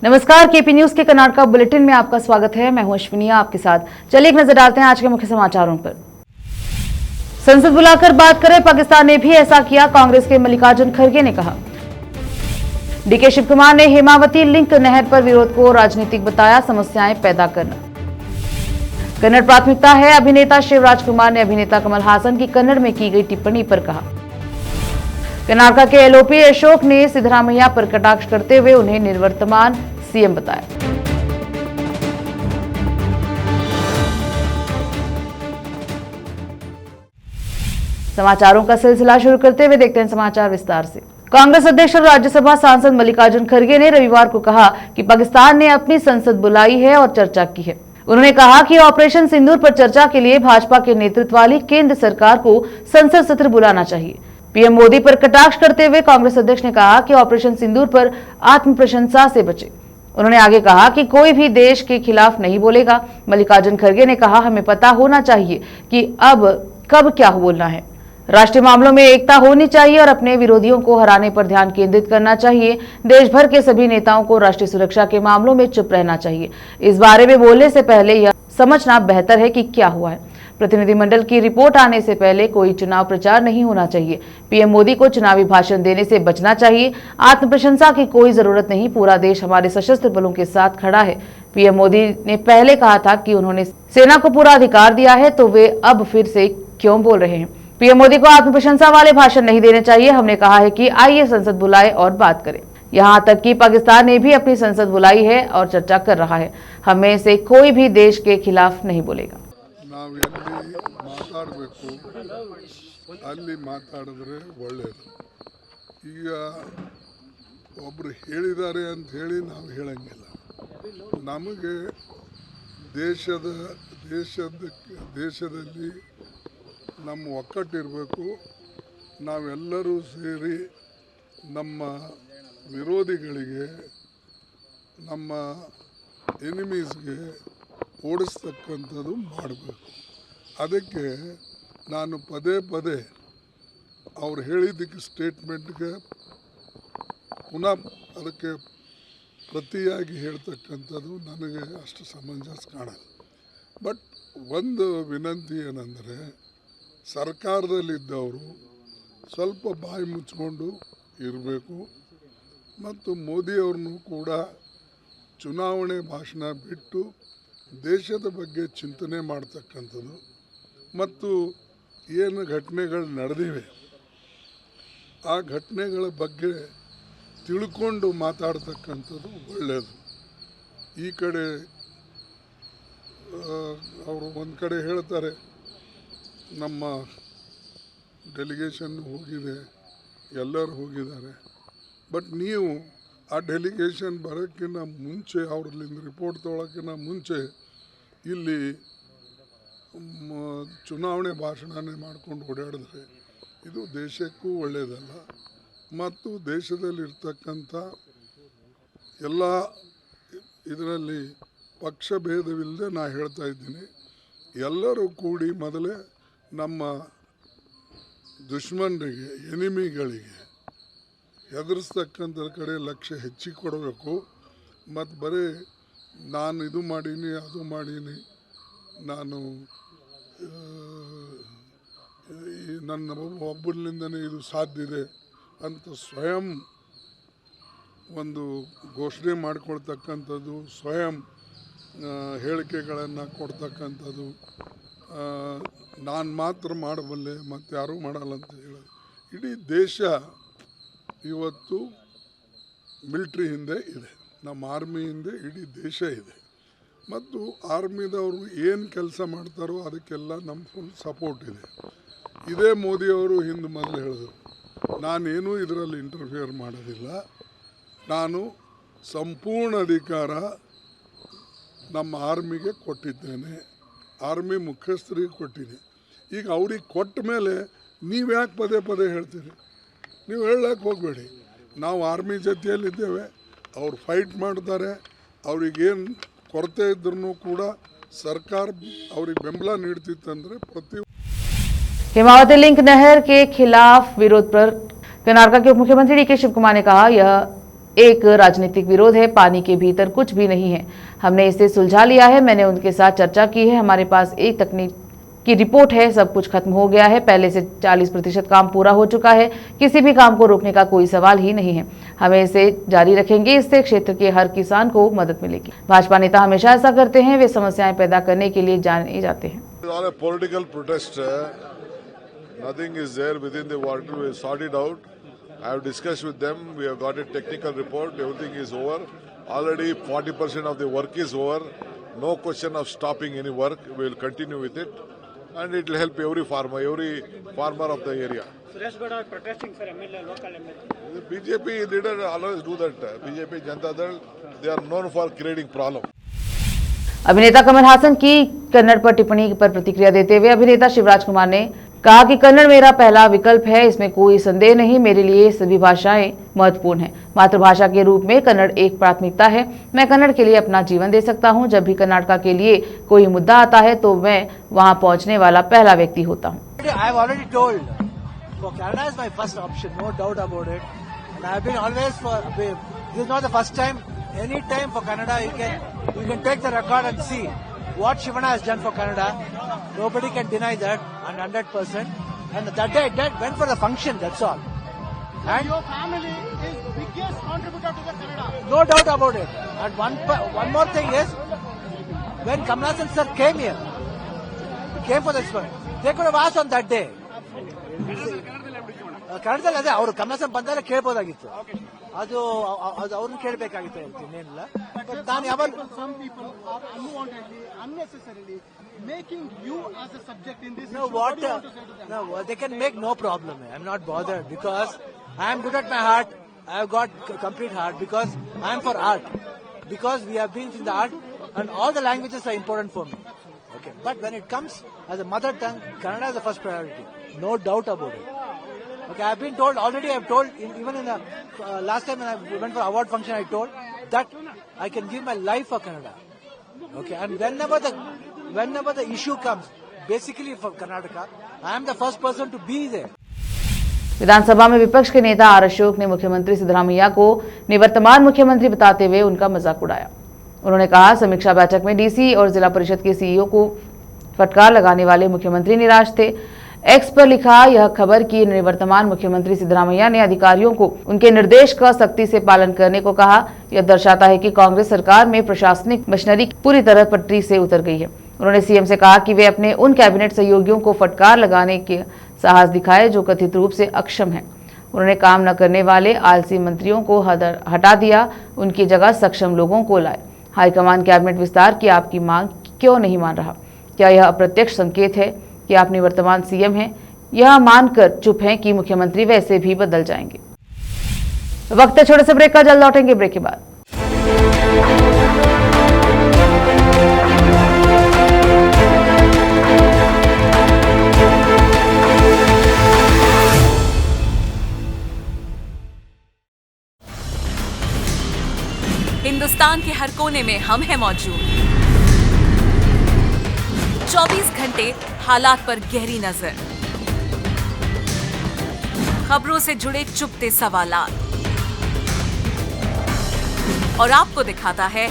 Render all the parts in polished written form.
नमस्कार, KP news के Karnataka bulletin में आपका स्वागत है। मैं हूं अश्विनी आपके साथ। चलिए एक नजर डालते हैं आज के मुख्य समाचारों पर। संसद बुलाकर बात करें, पाकिस्तान ने भी ऐसा किया, कांग्रेस के मल्लिकार्जुन खड़गे ने कहा। डीके शिव कुमार ने हेमावती लिंक नहर पर विरोध को राजनीतिक बताया, समस्याएं पैदा करना। कन्नड़ प्राथमिकता है, अभिनेता शिवराज कुमार ने अभिनेता कमल हासन की कन्नड़ में की गई टिप्पणी पर कहा। कर्नाटका के एलओपी अशोक ने सिद्धरामैया पर कटाक्ष करते हुए उन्हें निवर्तमान सीएम बताया। समाचारों का सिलसिला शुरू करते हुए देखते हैं समाचार विस्तार से। कांग्रेस अध्यक्ष और राज्यसभा सांसद मल्लिकार्जुन खड़गे ने रविवार को कहा कि पाकिस्तान ने अपनी संसद बुलाई है और चर्चा की है। उन्होंने कहा कि ऑपरेशन सिंदूर पर चर्चा के लिए भाजपा के नेतृत्व वाली केंद्र सरकार को संसद सत्र बुलाना चाहिए। पीएम मोदी पर कटाक्ष करते हुए कांग्रेस अध्यक्ष ने कहा कि ऑपरेशन सिंदूर पर आत्म प्रशंसा से बचे। उन्होंने आगे कहा कि कोई भी देश के खिलाफ नहीं बोलेगा। मल्लिकार्जुन खड़गे ने कहा, हमें पता होना चाहिए कि अब कब क्या बोलना है। राष्ट्रीय मामलों में एकता होनी चाहिए और अपने विरोधियों को हराने पर ध्यान केंद्रित करना चाहिए। देश भर के सभी नेताओं को राष्ट्रीय सुरक्षा के मामलों में चुप रहना चाहिए। इस बारे में बोलने से पहले यह समझना बेहतर है कि क्या हुआ है। प्रतिनिधिमंडल की रिपोर्ट आने से पहले कोई चुनाव प्रचार नहीं होना चाहिए। पीएम मोदी को चुनावी भाषण देने से बचना चाहिए। आत्म प्रशंसा की कोई जरूरत नहीं, पूरा देश हमारे सशस्त्र बलों के साथ खड़ा है। पीएम मोदी ने पहले कहा था कि उन्होंने सेना को पूरा अधिकार दिया है, तो वे अब फिर से क्यों बोल रहे हैं। पीएम मोदी को आत्म प्रशंसा वाले भाषण नहीं देने चाहिए। हमने कहा है कि आइए संसद बुलाए और बात करें। यहाँ तक कि पाकिस्तान ने भी अपनी संसद बुलाई है और चर्चा कर रहा है। हमें से कोई भी देश के खिलाफ नहीं बोलेगा। ನಾವು ಎಲ್ಲಿ ಮಾತಾಡಬೇಕು ಅಲ್ಲಿ ಮಾತಾಡಿದ್ರೆ ಒಳ್ಳೆಯದು। ಈಗ ಒಬ್ಬರು ಹೇಳಿದ್ದಾರೆ ಅಂತ ಹೇಳಿ ನಾವು ಹೇಳಂಗಿಲ್ಲ। ನಮಗೆ ದೇಶದಲ್ಲಿ ನಮ್ಮ ಒಕ್ಕಟ್ಟಿರಬೇಕು। ನಾವೆಲ್ಲರೂ ಸೇರಿ ನಮ್ಮ ವಿರೋಧಿಗಳಿಗೆ, ನಮ್ಮ ಎನಿಮೀಸ್ಗೆ ಓಡಿಸ್ತಕ್ಕಂಥದ್ದು ಮಾಡಬೇಕು। ಅದಕ್ಕೆ ನಾನು ಪದೇ ಪದೇ ಅವ್ರು ಹೇಳಿದ್ದಕ್ಕೆ ಸ್ಟೇಟ್ಮೆಂಟ್ಗೆ ಪುನಃ ಅದಕ್ಕೆ ಪ್ರತಿಯಾಗಿ ಹೇಳ್ತಕ್ಕಂಥದ್ದು ನನಗೆ ಅಷ್ಟು ಸಮಂಜಸ ಕಾಣಲ್ಲ। ಬಟ್ ಒಂದು ವಿನಂತಿ ಏನಂದರೆ, ಸರ್ಕಾರದಲ್ಲಿದ್ದವರು ಸ್ವಲ್ಪ ಬಾಯಿ ಮುಚ್ಕೊಂಡು ಇರಬೇಕು ಮತ್ತು ಮೋದಿಯವ್ರನ್ನೂ ಕೂಡ ಚುನಾವಣೆ ಭಾಷಣ ಬಿಟ್ಟು ದೇಶದ ಬಗ್ಗೆ ಚಿಂತನೆ ಮಾಡ್ತಕ್ಕಂಥದ್ದು ಮತ್ತು ಏನು ಘಟನೆಗಳು ನಡೆದಿವೆ ಆ ಘಟನೆಗಳ ಬಗ್ಗೆ ತಿಳ್ಕೊಂಡು ಮಾತಾಡ್ತಕ್ಕಂಥದ್ದು ಒಳ್ಳೆಯದು। ಈ ಕಡೆ ಅವರು ಒಂದು ಕಡೆ ಹೇಳ್ತಾರೆ ನಮ್ಮ ಡೆಲಿಗೇಷನ್ ಹೋಗಿದೆ, ಎಲ್ಲರೂ ಹೋಗಿದ್ದಾರೆ। ಬಟ್ ನೀವು ಆ ಡೆಲಿಗೇಷನ್ ಬರೋಕ್ಕಿಂತ ಮುಂಚೆ, ಅವ್ರಲ್ಲಿಂದ ರಿಪೋರ್ಟ್ ತೊಗೊಳಕ್ಕಿಂತ ಮುಂಚೆ ಇಲ್ಲಿ ಚುನಾವಣೆ ಭಾಷಣನೇ ಮಾಡ್ಕೊಂಡು ಓಡಾಡಿದ್ರೆ ಇದು ದೇಶಕ್ಕೂ ಒಳ್ಳೆಯದಲ್ಲ ಮತ್ತು ದೇಶದಲ್ಲಿರ್ತಕ್ಕಂಥ ಎಲ್ಲ ಇದರಲ್ಲಿ ಪಕ್ಷಭೇದವಿಲ್ಲದೆ ನಾನು ಹೇಳ್ತಾ ಇದ್ದೀನಿ, ಎಲ್ಲರೂ ಕೂಡಿ ಮೊದಲೇ ನಮ್ಮ ದುಶ್ಮನರಿಗೆ, ಎನಿಮಿಗಳಿಗೆ ಹೆದರಿಸ್ತಕ್ಕಂಥ ಕಡೆ ಲಕ್ಷ್ಯ ಹೆಚ್ಚಿಗೆ ಕೊಡಬೇಕು ಮತ್ತು ಬರೀ ನಾನು ಇದು ಮಾಡೀನಿ, ಅದು ಮಾಡೀನಿ, ನಾನು ನನ್ನ ಒಬ್ಬರಿಂದನೇ ಇದು ಸಾಧ್ಯ ಇದೆ ಅಂತ ಸ್ವಯಂ ಒಂದು ಘೋಷಣೆ ಮಾಡಿಕೊಳ್ತಕ್ಕಂಥದ್ದು, ಸ್ವಯಂ ಹೇಳಿಕೆಗಳನ್ನು ಕೊಡ್ತಕ್ಕಂಥದ್ದು, ನಾನು ಮಾತ್ರ ಮಾಡಬಲ್ಲೆ ಮತ್ತು ಯಾರೂ ಮಾಡಲ್ಲ ಅಂತ ಹೇಳೋದು। ಇಡೀ ದೇಶ ಇವತ್ತು ಮಿಲ್ಟ್ರಿ ಹಿಂದೆ ಇದೆ, ನಮ್ಮ ಆರ್ಮಿ ಹಿಂದೆ ಇಡೀ ದೇಶ ಇದೆ ಮತ್ತು ಆರ್ಮಿದವರು ಏನು ಕೆಲಸ ಮಾಡ್ತಾರೋ ಅದಕ್ಕೆಲ್ಲ ನಮ್ಮ ಫುಲ್ ಸಪೋರ್ಟ್ ಇದೆ। ಇದೇ ಮೋದಿಯವರು ಹಿಂದೆ ಮೊದಲು ಹೇಳಿದ್ರು, ನಾನೇನೂ ಇದರಲ್ಲಿ ಇಂಟರ್ಫಿಯರ್ ಮಾಡೋದಿಲ್ಲ, ನಾನು ಸಂಪೂರ್ಣ ಅಧಿಕಾರ ನಮ್ಮ ಆರ್ಮಿಗೆ ಕೊಟ್ಟಿದ್ದೇನೆ, ಆರ್ಮಿ ಮುಖ್ಯಸ್ಥರಿಗೆ ಕೊಟ್ಟಿನಿ। ಈಗ ಅವ್ರಿಗೆ ಕೊಟ್ಟ ಮೇಲೆ ನೀವು ಯಾಕೆ ಪದೇ ಪದೇ ಹೇಳ್ತೀರಿ? ನೀವು ಹೇಳಕ್ಕೆ ಹೋಗಬೇಡಿ, ನಾವು ಆರ್ಮಿ ಜೊತೆಯಲ್ಲಿದ್ದೇವೆ, ಅವ್ರು ಫೈಟ್ ಮಾಡ್ತಾರೆ, ಅವ್ರಿಗೇನು ಕೊರತೆ ಇದ್ರೂ ಕೂಡ सरकार और बेंबला प्रति। हेमावती लिंक नहर के खिलाफ विरोध पर कर्नाटका के उप मुख्यमंत्री डीके शिव कुमार ने कहा, यह एक राजनीतिक विरोध है, पानी के भीतर कुछ भी नहीं है। हमने इसे सुलझा लिया है। मैंने उनके साथ चर्चा की है। हमारे पास एक तकनीक की रिपोर्ट है। सब कुछ खत्म हो गया है। पहले से 40% काम पूरा हो चुका है। किसी भी काम को रोकने का कोई सवाल ही नहीं है। हमें इसे जारी रखेंगे। इससे क्षेत्र के हर किसान को मदद मिलेगी। भाजपा नेता हमेशा ऐसा करते हैं। वे समस्याएं पैदा करने के लिए जाने जाते हैं। Political protest, nothing is there within the water. We sort it out. I have discussed with them. We have got a technical report. Everything is over. Already 40% of the work is over. No question of stopping any work. We will continue with it, and it will help every farmer of the area. Suresh Gowda protesting for MLA, local MLA. The BJP leader always do that. BJP Janata Dal, they are known for creating problem. अभिनेता कमल हासन की कन्नड़ पर टिप्पणी पर प्रतिक्रिया देते हुए अभिनेता शिवराज कुमार ने कहा कि कन्नड़ मेरा पहला विकल्प है। इसमें कोई संदेह नहीं। मेरे लिए सभी भाषाएं महत्वपूर्ण हैं। मातृभाषा के रूप में कन्नड़ एक प्राथमिकता है। मैं कन्नड़ के लिए अपना जीवन दे सकता हूं। जब भी कर्नाटक के लिए कोई मुद्दा आता है तो मैं वहां पहुंचने वाला पहला व्यक्ति होता हूं। I have already told, for Canada is my first option, no doubt about it. And I have been always for. This is not the first time. Any time for Canada, you can take the record and see what Shivana has done for Canada. Nobody can deny that, and 100%. And that day I went for the function. That's all. And your family is biggest contributor to the Canada. No doubt about it. And one more thing is, when Kamal Haasan sir came here, came for this one, they could have asked on that day. ಕನ್ನಡದಲ್ಲಿ ಅದೇ ಅವರು ಕಮಲಾಸನ್ ಬಂದಾಗ ಕೇಳ್ಬೋದಾಗಿತ್ತು. ಅದು ಅವ್ರನ್ನ ಕೇಳಬೇಕಾಗಿತ್ತು ಇನ್ನೇನಿಲ್ಲ. ನಾನು ಯಾವಾಗ Some people are unwantedly, unnecessarily making you as a subject in this. No, what? No, they can make no problem. I'm not bothered because I am good at my heart. I have got complete heart because I am for art. Because we have been in the art and all the languages are important for me. Okay, but when it comes as a mother tongue, Kannada is the first priority. No doubt about it. Okay, I have been told already. I have told even in the last time when I went for award function, I told that I can give my life for Kannada. Okay, and whenever the issue comes, basically for Karnataka, I am the first person to be there. विधानसभा में विपक्ष के नेता are Ashok ने मुख्यमंत्री सिद्धरामैया को निवर्तमान मुख्यमंत्री बताते हुए उनका मजाक उड़ाया। उन्होंने कहा, समीक्षा बैठक में डीसी और जिला परिषद के सीईओ को फटकार लगाने वाले मुख्यमंत्री निराश थे। एक्स पर लिखा यह खबर कि निवर्तमान मुख्यमंत्री सिद्धरामैया ने अधिकारियों को उनके निर्देश का सख्ती से पालन करने को कहा। यह दर्शाता है कि कांग्रेस सरकार में प्रशासनिक मशीनरी पूरी तरह पटरी से उतर गई है। उन्होंने सीएम से कहा कि वे अपने उन कैबिनेट सहयोगियों को फटकार लगाने के साहस दिखाए जो कथित रूप से अक्षम हैं। उन्होंने काम न करने वाले आलसी मंत्रियों को हटा दिया, उनकी जगह सक्षम लोगों को लाए। हाईकमान कैबिनेट विस्तार की आपकी मांग क्यों नहीं मान रहा? क्या यह अप्रत्यक्ष संकेत है कि आप निवर्तमान सीएम हैं? यह मानकर चुप हैं कि मुख्यमंत्री वैसे भी बदल जाएंगे। वक्त है छोटे से ब्रेक का, जल्द लौटेंगे ब्रेक के बाद। हिंदुस्तान के हर कोने में हम हैं मौजूद। 24 घंटे हालात पर गहरी नजर, खबरों से जुड़े चुपते सवालात और आपको दिखाता है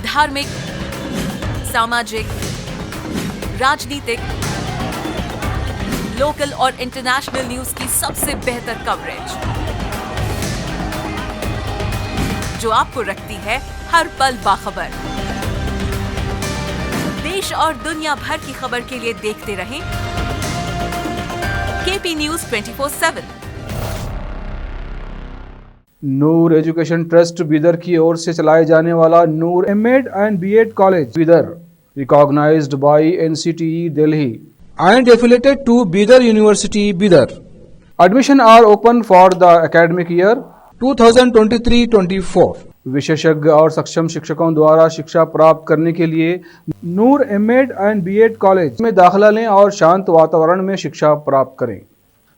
धार्मिक, सामाजिक, राजनीतिक, लोकल और इंटरनेशनल न्यूज की सबसे बेहतर कवरेज जो आपको रखती है हर पल बाखबर। देश और दुनिया भर की खबर के लिए देखते रहें KP news 24/7। Noor education trust Bidar की ओर से चलाए जाने वाला Noor MEd and BEd college Bidar, recognised by NCTE Delhi and affiliated to Bidar University, Bidar. Admission are open for the academic year 2023-24. विशेषज्ञ और सक्षम शिक्षकों द्वारा शिक्षा प्राप्त करने के लिए नूर एमएड एंड बीएड कॉलेज में दाखिला लें और शांत वातावरण में शिक्षा प्राप्त करें।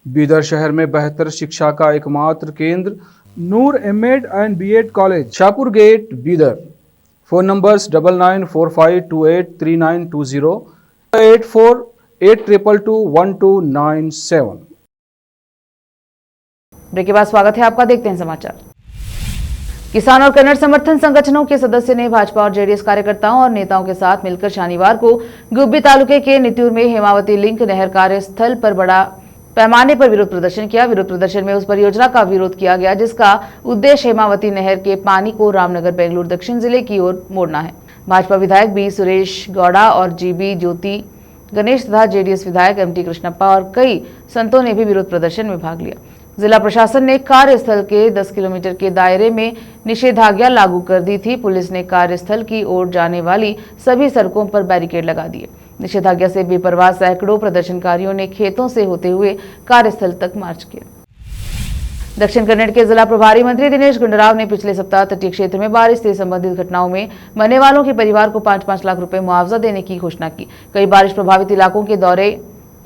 बीदर शहर में बेहतर शिक्षा का एकमात्र केंद्र Noor MEd and BEd college, Shahpur gate, Bidar. Phone numbers 9945283920, 8482221297। Break के बाद स्वागत है आपका, देखते हैं समाचार। किसान और कन्नड़ समर्थन संगठनों के सदस्य ने भाजपा और जेडीएस कार्यकर्ताओं और नेताओं के साथ मिलकर शनिवार को गुब्बी तालुके के नित्यूर में हेमावती लिंक नहर कार्यस्थल पर बड़ा पैमाने पर विरोध प्रदर्शन किया। विरोध प्रदर्शन में उस परियोजना का विरोध किया गया जिसका उद्देश्य हेमावती नहर के पानी को रामनगर बेंगलुरु दक्षिण जिले की ओर मोड़ना है। भाजपा विधायक बी सुरेश गौड़ा और जीबी ज्योति गणेश तथा जेडीएस विधायक एमटी कृष्णप्पा और कई संतों ने भी विरोध प्रदर्शन में भाग लिया। जिला प्रशासन ने कार्यस्थल के 10 किलोमीटर के दायरे में निषेधाज्ञा लागू कर दी थी। पुलिस ने कार्यस्थल की ओर जाने वाली सभी सड़कों पर बैरिकेड लगा दिए। निषेधाज्ञा से बेपरवाह सैकड़ों प्रदर्शनकारियों ने खेतों से होते हुए कार्यस्थल तक मार्च किया। दक्षिण कन्नड़ के जिला प्रभारी मंत्री दिनेश गुंडूराव ने पिछले सप्ताह तटीय क्षेत्र में बारिश से संबंधित घटनाओं में मरने वालों के परिवार को 5-5 लाख रुपए मुआवजा देने की घोषणा की। कई बारिश प्रभावित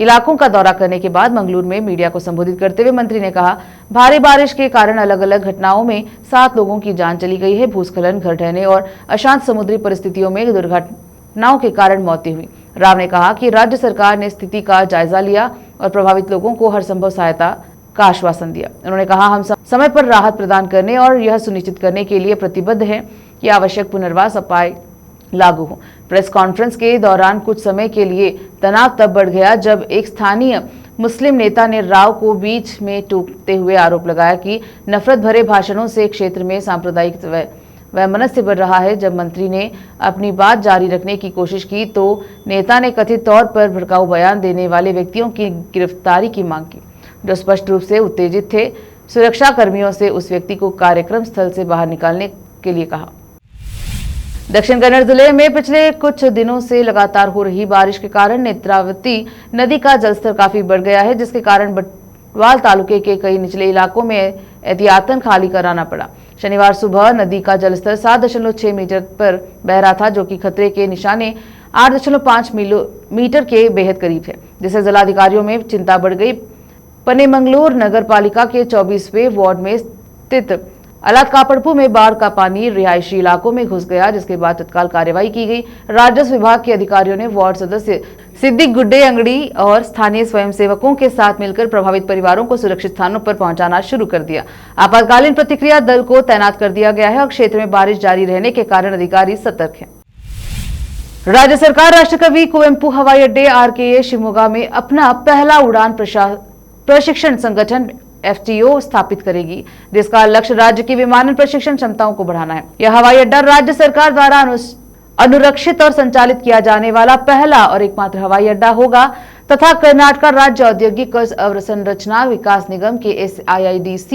इलाकों का दौरा करने के बाद मंगलूर में मीडिया को संबोधित करते हुए मंत्री ने कहा, भारी बारिश के कारण अलग अलग घटनाओं में 7 लोगों की जान चली गई है। भूस्खलन, घर ढहने और अशांत समुद्री परिस्थितियों में दुर्घटनाओं के कारण मौतें हुई। राव ने कहा कि राज्य सरकार ने स्थिति का जायजा लिया और प्रभावित लोगों को हर संभव सहायता का आश्वासन दिया। उन्होंने कहा, हम समय पर राहत प्रदान करने और यह सुनिश्चित करने के लिए प्रतिबद्ध हैं कि आवश्यक पुनर्वास उपाय लागू हो। प्रेस कॉन्फ्रेंस के दौरान कुछ समय के लिए तनाव तब बढ़ गया जब एक स्थानीय मुस्लिम नेता ने राव को बीच में टोकते हुए आरोप लगाया कि नफरत भरे भाषणों से क्षेत्र में सांप्रदायिक वैमनस्य बढ़ रहा है। जब मंत्री ने अपनी बात जारी रखने की कोशिश की तो नेता ने कथित तौर पर भड़काऊ बयान देने वाले व्यक्तियों की गिरफ्तारी की मांग की, जो स्पष्ट रूप से उत्तेजित थे। सुरक्षा कर्मियों से उस व्यक्ति को कार्यक्रम स्थल से बाहर निकालने के लिए कहा। दक्षिण कन्नड़ जिले में पिछले कुछ दिनों से लगातार हो रही बारिश के कारण नेत्रावती नदी का जलस्तर काफी बढ़ गया है, जिसके कारण बटवाल तालुके के कई निचले इलाकों में एहतियातन खाली कराना पड़ा। शनिवार सुबह नदी का जलस्तर 7.6 मीटर पर बह रहा था, जो कि खतरे के निशाने 8.5 मीटर के बेहद करीब है, जिससे जिलाधिकारियों में चिंता बढ़ गई। पनेमंगलूर नगर पालिका के 24वें वार्ड में स्थित अलातकापड़पू में बाढ़ का पानी रिहायशी इलाकों में घुस गया, जिसके बाद तत्काल कार्रवाई की गई। राजस्व विभाग के अधिकारियों ने वार्ड सदस्य सिद्दीक गुड्डे अंगड़ी और स्थानीय स्वयंसेवकों के साथ मिलकर प्रभावित परिवारों को सुरक्षित स्थानों पर पहुंचाना शुरू कर दिया। आपातकालीन प्रतिक्रिया दल को तैनात कर दिया गया है और क्षेत्र में बारिश जारी रहने के कारण अधिकारी सतर्क हैं। राज्य सरकार राष्ट्रकवि कुवेंपु हवाई अड्डे RKA शिवमोगा में अपना पहला उड़ान प्रशिक्षण संगठन FTO स्थापित करेगी, जिसका लक्ष्य राज्य की विमानन प्रशिक्षण क्षमताओं को बढ़ाना है। यह हवाई अड्डा राज्य सरकार द्वारा अनुरक्षित और संचालित किया जाने वाला पहला और एकमात्र हवाई अड्डा होगा तथा कर्नाटक राज्य औद्योगिक अवसंरचना विकास निगम के SIIDC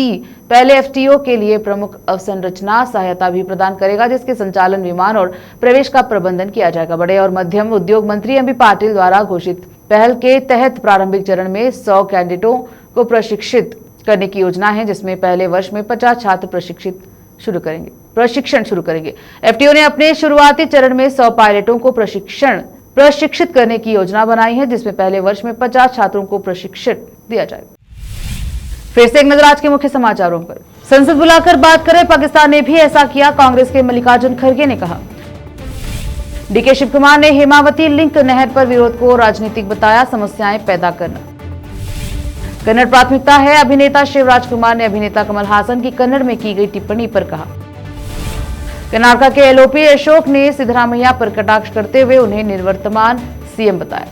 पहले FTO के लिए प्रमुख अवसंरचना सहायता भी प्रदान करेगा, जिसके संचालन, विमान और प्रवेश का प्रबंधन किया जाएगा। बड़े और मध्यम उद्योग मंत्री MB पाटिल द्वारा घोषित पहल के तहत प्रारंभिक चरण में 100 कैडेटों को प्रशिक्षित करने की योजना है, जिसमें पहले वर्ष में 50 छात्र प्रशिक्षण शुरू करेंगे। FTO ने अपने शुरुआती चरण में 100 पायलटों को प्रशिक्षित करने की योजना बनाई है, जिसमें पहले वर्ष में 50 छात्रों को प्रशिक्षण दिया जाएगा। फिर से एक नजर आज के मुख्य समाचारों पर। संसद बुलाकर बात करे, पाकिस्तान ने भी ऐसा किया, कांग्रेस के मल्लिकार्जुन खड़गे ने कहा। DK शिव कुमार ने हेमावती लिंक नहर पर विरोध को राजनीतिक बताया, समस्याएं पैदा करना कन्नड़ प्राथमिकता है। अभिनेता शिवराज कुमार ने अभिनेता कमल हासन की कन्नड़ में की गई टिप्पणी पर कहा। कर्नाटक के LOP अशोक ने सिद्धरामैया पर कटाक्ष करते हुए उन्हें निवर्तमान CM बताया।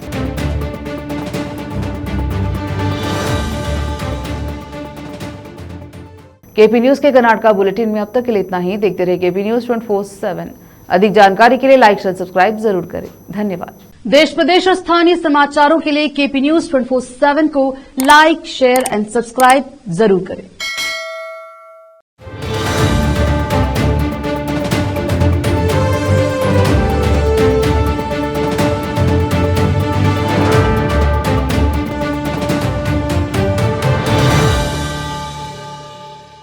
KP न्यूज के कर्नाटक बुलेटिन में अब तक के लिए इतना ही। देखते रहिए KP न्यूज 24/7। अधिक जानकारी के लिए लाइक, शेयर, सब्सक्राइब जरूर करें। धन्यवाद। देश प्रदेश और स्थानीय समाचारों के लिए KP न्यूज 24/7 को लाइक, शेयर एंड सब्सक्राइब जरूर करें।